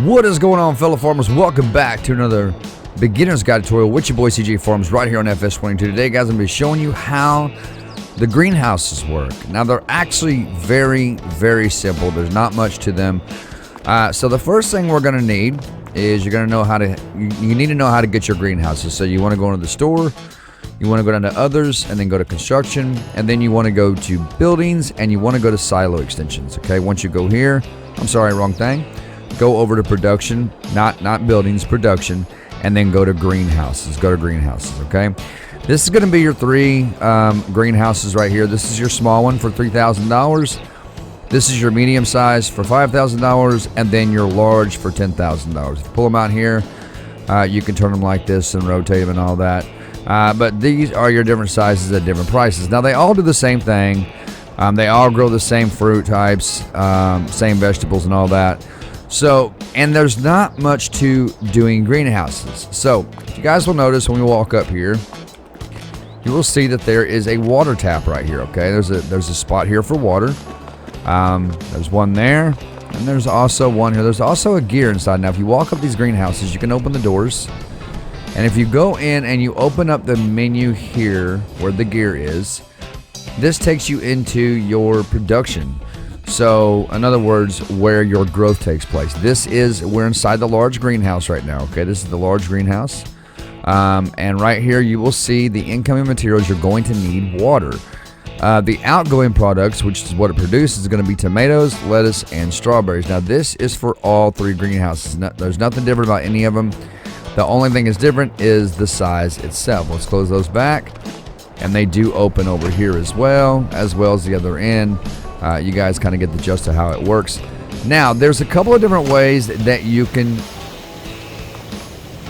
What is going on, fellow farmers? Welcome back to another beginner's guide tutorial with your boy CJ Farms right here on FS22. Today, guys, I'm going to be showing you how the greenhouses work. Now, they're actually very, very simple. There's not much to them. So the first thing we're going to need is you need to know how to get your greenhouses. So you want to go into the store, you want to go down to others, and then go to construction, and then you want to go to buildings, and you want to go to silo extensions. Okay, once you go here, I'm sorry, wrong thing. Go over to production, not buildings, production, and then go to greenhouses. Go to greenhouses, okay? This is going to be your three greenhouses right here. This is your small one for $3,000. This is your medium size for $5,000, and then your large for $10,000. If you pull them out here, you can turn them like this and rotate them and all that. But these are your different sizes at different prices. Now, they all do the same thing. They all grow the same fruit types, same vegetables and all that. So, and there's not much to doing greenhouses. So, you guys will notice when we walk up here, you will see that there is a water tap right here, okay? There's a spot here for water. There's one there, and there's also one here. There's also a gear inside. Now, if you walk up these greenhouses, you can open the doors. And if you go in and you open up the menu here where the gear is, this takes you into your production. So, in other words, where your growth takes place. We're inside the large greenhouse right now, okay? This is the large greenhouse. And right here, you will see the incoming materials. You're going to need water. The outgoing products, which is what it produces, is going to be tomatoes, lettuce, and strawberries. Now, this is for all three greenhouses. There's nothing different about any of them. The only thing that's different is the size itself. Let's close those back. And they do open over here as well as the other end. You guys kind of get the gist of how it works. Now, there's a couple of different ways that you can...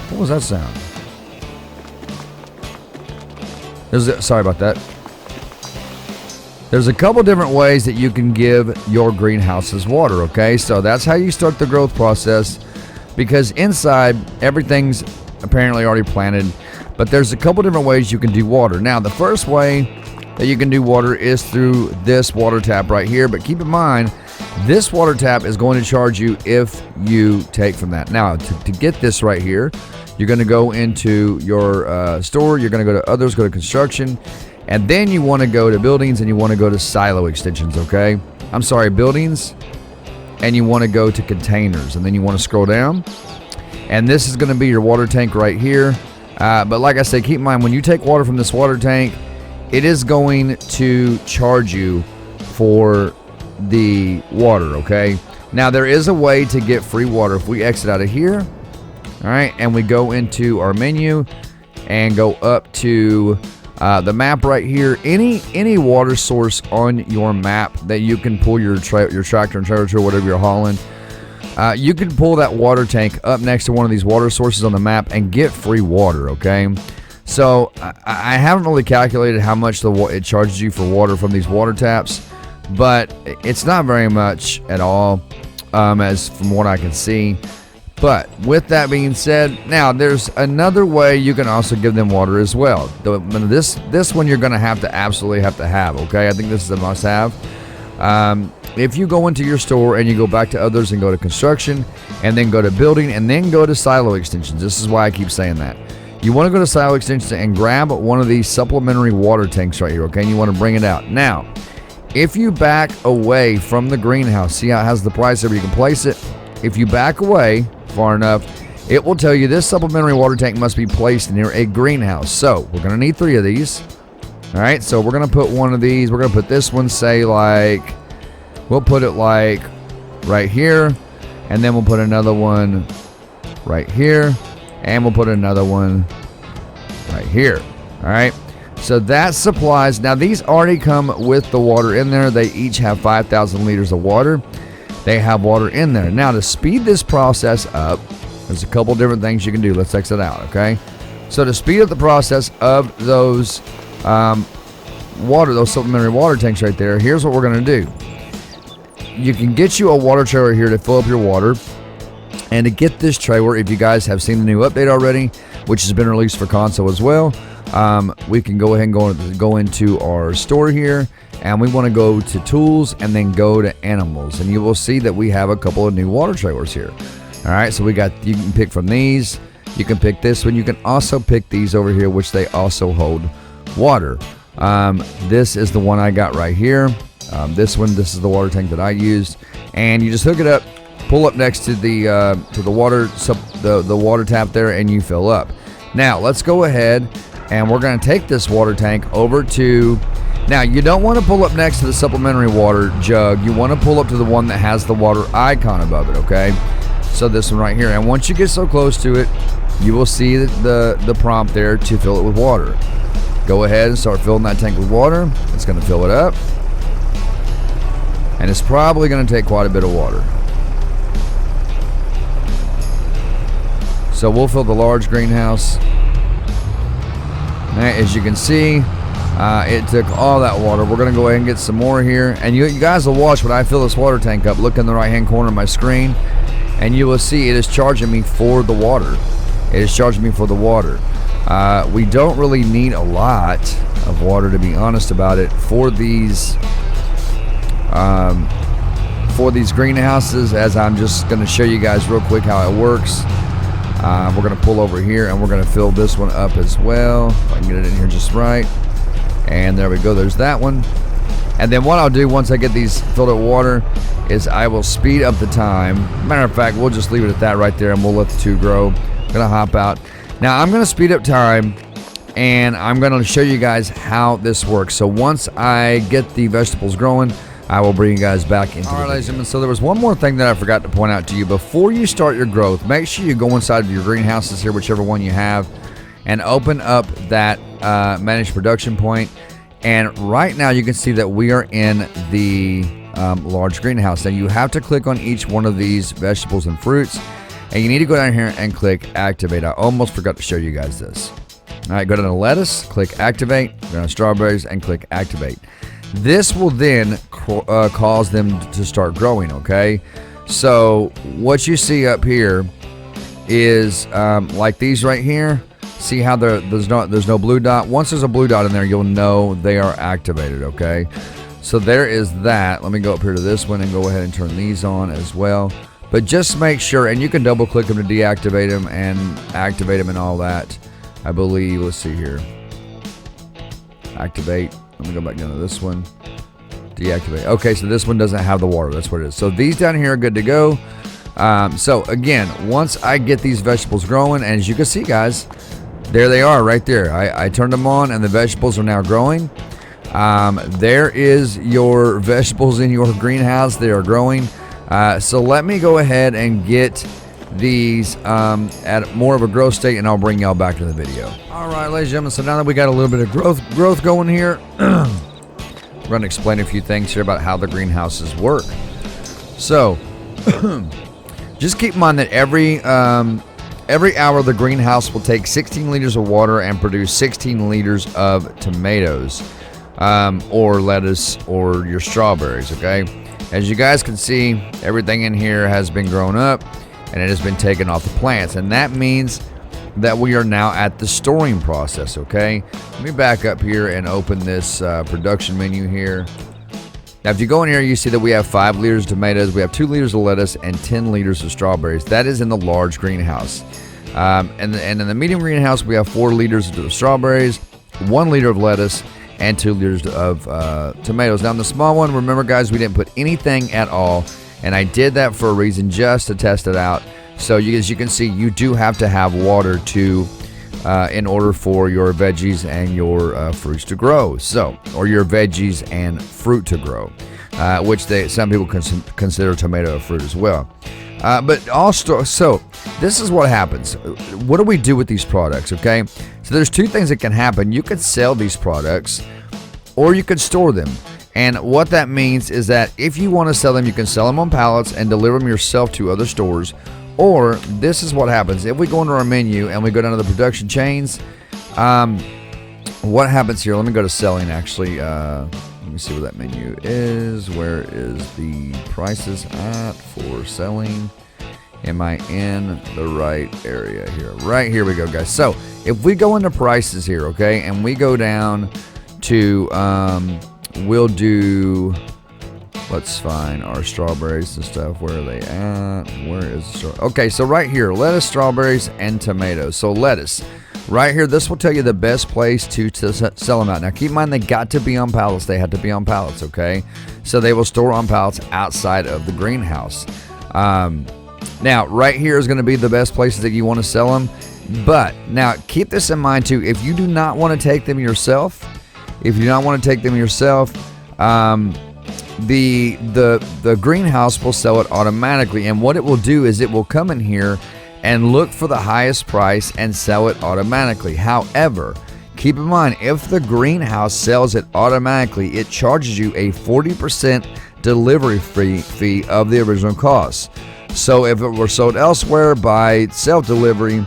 What was that sound? Sorry about that. There's a couple different ways that you can give your greenhouses water, okay? So that's how you start the growth process, because inside, everything's apparently already planted, but there's a couple different ways you can do water. Now, the first way that you can do water is through this water tap right here, but keep in mind, this water tap is going to charge you if you take from that. Now, to get this right here, you're going to go into your store, you're going to go to others, go to construction, and then you want to go to buildings and you want to go to silo extensions, okay? I'm sorry, buildings, and you want to go to containers, and then you want to scroll down, and this is going to be your water tank right here. But like I said, keep in mind, when you take water from this water tank, it is going to charge you for the water, okay? Now, there is a way to get free water. If we exit out of here, all right, and we go into our menu and go up to the map right here, any water source on your map that you can pull your tractor and trailer to, whatever you're hauling, you can pull that water tank up next to one of these water sources on the map and get free water, okay? So I haven't really calculated how much it charges you for water from these water taps, but it's not very much at all, as from what I can see. But with that being said, now there's another way you can also give them water as well. This one you're going to absolutely have to have, okay? I think this is a must-have. If you go into your store and you go back to others and go to construction and then go to building and then go to silo extensions, this is why I keep saying that. You want to go to silo extensions and grab one of these supplementary water tanks right here, okay? And you want to bring it out. Now, if you back away from the greenhouse, see how it has the price there where you can place it? If you back away far enough, it will tell you this supplementary water tank must be placed near a greenhouse. So, we're going to need 3 of these. All right, so we're going to put one of these. We're going to put this one, say, like... We'll put it, like, right here. And then we'll put another one right here. And we'll put another one right here. All right. So that supplies. Now, these already come with the water in there. They each have 5,000 liters of water. They have water in there. Now, to speed this process up, there's a couple different things you can do. Let's exit out, okay? So to speed up the process of those those supplementary water tanks right there, here's what we're going to do. You can get you a water trailer here to fill up your water. And to get this trailer, if you guys have seen the new update already, which has been released for console as well, we can go ahead and go into our store here, and we want to go to tools and then go to animals, and you will see that we have a couple of new water trailers here. All right, so you can pick from these. You can pick this one. You can also pick these over here, which they also hold water. This is the one I got right here. This is the water tank that I used, and you just hook it up, pull up next to the water tap there, and you fill up. Now let's go ahead, and we're going to take this water tank over to. Now you don't want to pull up next to the supplementary water jug. You want to pull up to the one that has the water icon above it. Okay, so this one right here, and once you get so close to it, you will see the prompt there to fill it with water. Go ahead and start filling that tank with water. It's going to fill it up, and it's probably going to take quite a bit of water. So we'll fill the large greenhouse. Now, as you can see, it took all that water. We're going to go ahead and get some more here, and you guys will watch when I fill this water tank up. Look in the right hand corner of my screen, and you will see it is charging me for the water. It is charging me for the water. We don't really need a lot of water, to be honest about it, for these greenhouses, as I'm just going to show you guys real quick how it works. We're going to pull over here, and we're going to fill this one up as well. If I can get it in here just right. And there we go. There's that one. And then what I'll do once I get these filled with water is I will speed up the time. Matter of fact, we'll just leave it at that right there, and we'll let the two grow. I'm going to hop out. Now, I'm going to speed up time, and I'm going to show you guys how this works. So once I get the vegetables growing, I will bring you guys back into. All right, ladies and gentlemen, so there was one more thing that I forgot to point out to you. Before you start your growth, make sure you go inside of your greenhouses here, whichever one you have, and open up that managed production point. And right now you can see that we are in the large greenhouse. Now you have to click on each one of these vegetables and fruits, and you need to go down here and click activate. I almost forgot to show you guys this. All right, go down to lettuce, click activate, go down to strawberries, and click activate. This will then cause them to start growing, okay? So what you see up here is like these right here. See how there's no blue dot? Once there's a blue dot in there, you'll know they are activated, okay? So there is that. Let me go up here to this one and go ahead and turn these on as well. But just make sure, and you can double click them to deactivate them and activate them and all that, I believe. Let's see here. Activate. Let me go back down to this one. Deactivate. Okay, so this one doesn't have the water. That's what it is. So these down here are good to go. So again, once I get these vegetables growing, and as you can see, guys, there they are right there. I turned them on, and the vegetables are now growing. There is your vegetables in your greenhouse. They are growing. So let me go ahead and get these at more of a growth state, and I'll bring y'all back to the video. All right, ladies and gentlemen, so now that we got a little bit of growth going here, we're going to explain a few things here about how the greenhouses work. So just keep in mind that every hour the greenhouse will take 16 liters of water and produce 16 liters of tomatoes, or lettuce, or your strawberries, okay? As you guys can see, everything in here has been grown up, and it has been taken off the plants, and that means that we are now at the storing process, okay? Let me back up here and open this production menu here. Now, if you go in here, you see that we have 5 liters of tomatoes, we have 2 liters of lettuce, and 10 liters of strawberries. That is in the large greenhouse. And in the medium greenhouse, we have 4 liters of strawberries, 1 liter of lettuce, and 2 liters of tomatoes. Now, in the small one, remember, guys, we didn't put anything at all, and I did that for a reason, just to test it out. So as you can see, you do have to have water in order for your veggies and your fruits to grow. So, or your veggies and fruit to grow, which some people consider tomato a fruit as well. But also, so this is what happens. What do we do with these products? Okay, so there's 2 things that can happen. You could sell these products, or you could store them. And what that means is that if you want to sell them, you can sell them on pallets and deliver them yourself to other stores. Or this is what happens. If we go into our menu and we go down to the production chains, what happens here? Let me go to selling, actually. Let me see where that menu is. Where is the prices at for selling? Am I in the right area here? Right here we go, guys. So if we go into prices here, okay, and we go down to, we'll do Let's find our strawberries and stuff. Where are they at? Where is the straw? Okay, so right here, lettuce, strawberries, and tomatoes. So lettuce, right here, this will tell you the best place to sell them out. Now, keep in mind, they got to be on pallets. They have to be on pallets, okay? So they will store on pallets outside of the greenhouse. Now, right here is going to be the best places that you want to sell them. But now, keep this in mind too. If you do not want to take them yourself, the greenhouse will sell it automatically, and what it will do is it will come in here and look for the highest price and sell it automatically. However, keep in mind, if the greenhouse sells it automatically, it charges you a 40% delivery fee of the original cost. So if it were sold elsewhere by self-delivery,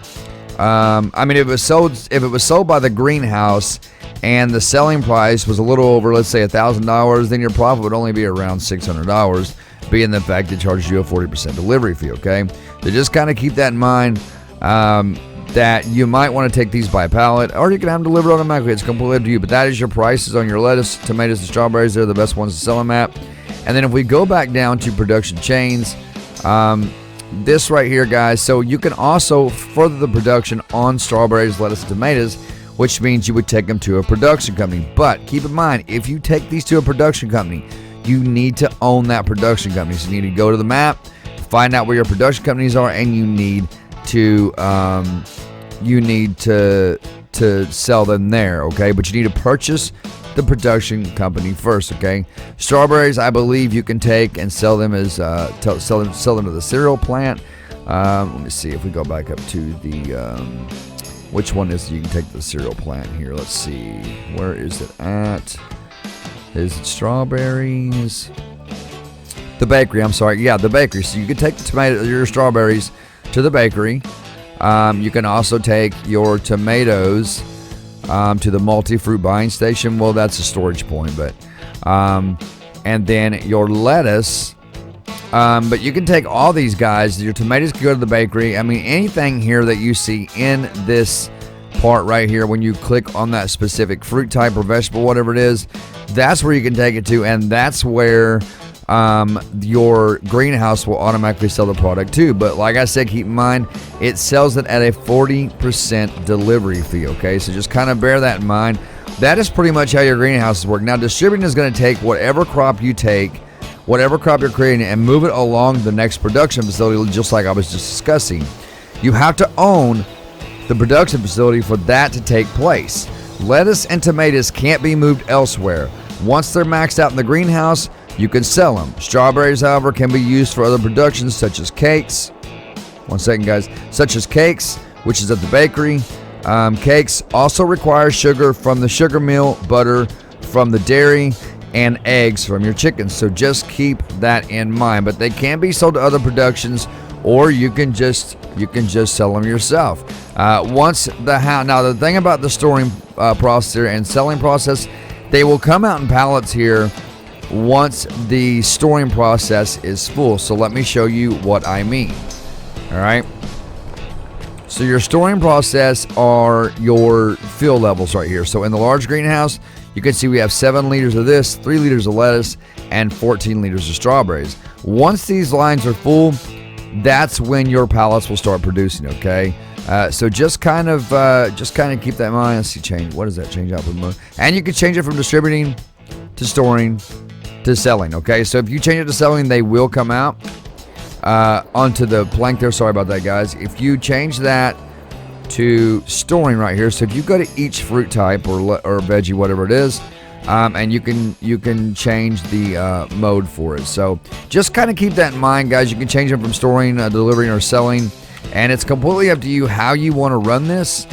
if it was sold by the greenhouse and the selling price was a little over, let's say, $1,000, then your profit would only be around $600, being the fact it charges you a 40% delivery fee, okay? So just kind of keep that in mind, that you might want to take these by pallet, or you can have them delivered automatically. It's completely up to you, but that is your prices on your lettuce, tomatoes, and strawberries. They're the best ones to sell them at. And then if we go back down to production chains, this right here, guys, so you can also further the production on strawberries, lettuce, and tomatoes, which means you would take them to a production company. But keep in mind, if you take these to a production company, you need to own that production company. So you need to go to the map, find out where your production companies are, and you need to sell them there, okay? But you need to purchase the production company first, okay? Strawberries, I believe you can take and sell them as sell them to the cereal plant. Let me see if we go back up to the which one is you can take the cereal plant here. Let's see, where is it at? Is it strawberries? The bakery, I'm sorry. Yeah, the bakery. So you can take your strawberries to the bakery. You can also take your tomatoes to the multi-fruit buying station. Well, that's a storage point, but and then your lettuce. But you can take all these guys. Your tomatoes can go to the bakery. I mean, anything here that you see in this part right here, when you click on that specific fruit type or vegetable, whatever it is, that's where you can take it to, and that's where your greenhouse will automatically sell the product too. But like I said, keep in mind, it sells it at a 40% delivery fee, okay? So just kind of bear that in mind. That is pretty much how your greenhouses work. Now, distributing is going to take whatever crop you take, whatever crop you're creating, and move it along the next production facility, just like I was just discussing. You have to own the production facility for that to take place. Lettuce and tomatoes can't be moved elsewhere. Once they're maxed out in the greenhouse, you can sell them. Strawberries, however, can be used for other productions such as cakes. One second, guys. Such as cakes, which is at the bakery. Cakes also require sugar from the sugar mill, butter from the dairy, and eggs from your chickens. So just keep that in mind. But they can be sold to other productions, or you can just sell them yourself. Now the thing about the storing process here and selling process, they will come out in pallets here once the storing process is full. So let me show you what I mean. All right. So your storing process are your fill levels right here. So in the large greenhouse, you can see we have 7 liters of this, 3 liters of lettuce, and 14 liters of strawberries. Once these lines are full, that's when your pallets will start producing, okay? So just kind of keep that in mind. Let's see, change. What does that change output mode? And you can change it from distributing to storing to selling, okay? So if you change it to selling, they will come out onto the plank there. Sorry about that, guys. If you change that to storing right here, so if you go to each fruit type or veggie, whatever it is, and you can change the mode for it. So just kind of keep that in mind, guys. You can change them from storing, delivering, or selling, and it's completely up to you how you want to run this.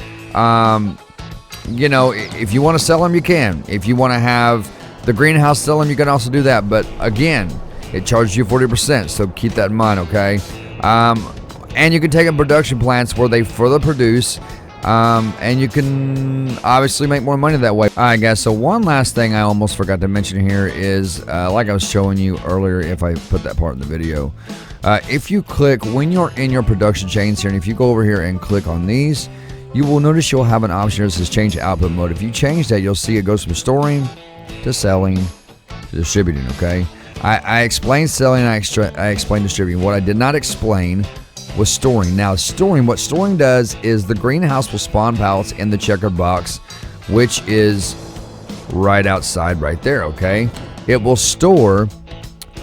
If you want to sell them, you can. If you want to have the greenhouse sell them, you can also do that. But again, it charges you 40%, so keep that in mind, okay? And you can take them production plants where they further produce, and you can obviously make more money that way. All right, guys, so one last thing I almost forgot to mention here is, like I was showing you earlier, if I put that part in the video, if you click, when you're in your production chains here, and if you go over here and click on these, you will notice you'll have an option here that says change output mode. If you change that, you'll see it goes from storing to selling to distributing, okay? I explained selling, I explained distributing. What I did not explain was storing. Now, what storing does is the greenhouse will spawn pallets in the checkered box, which is right outside right there, okay? It will store,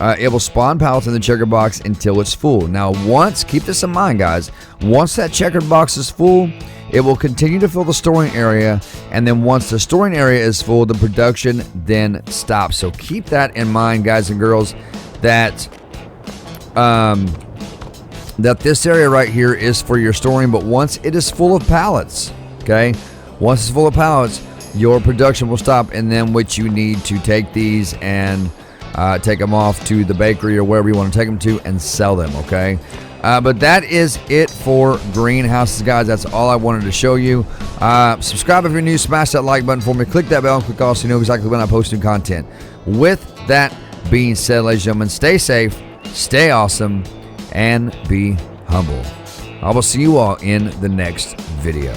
it will spawn pallets in the checkered box until it's full. Now, keep this in mind, guys, once that checkered box is full, it will continue to fill the storing area, and then once the storing area is full, the production then stops. So keep that in mind, guys and girls, that that this area right here is for your storing, but once it is full of pallets, okay, once it's full of pallets, your production will stop, and then what you need to take these and take them off to the bakery or wherever you want to take them to and sell them, okay? But that is it for greenhouses, guys. That's all I wanted to show you. Subscribe if you're new. Smash that like button for me. Click that bell and click all so you know exactly when I post new content. With that being said, ladies and gentlemen, stay safe, stay awesome, and be humble. I will see you all in the next video.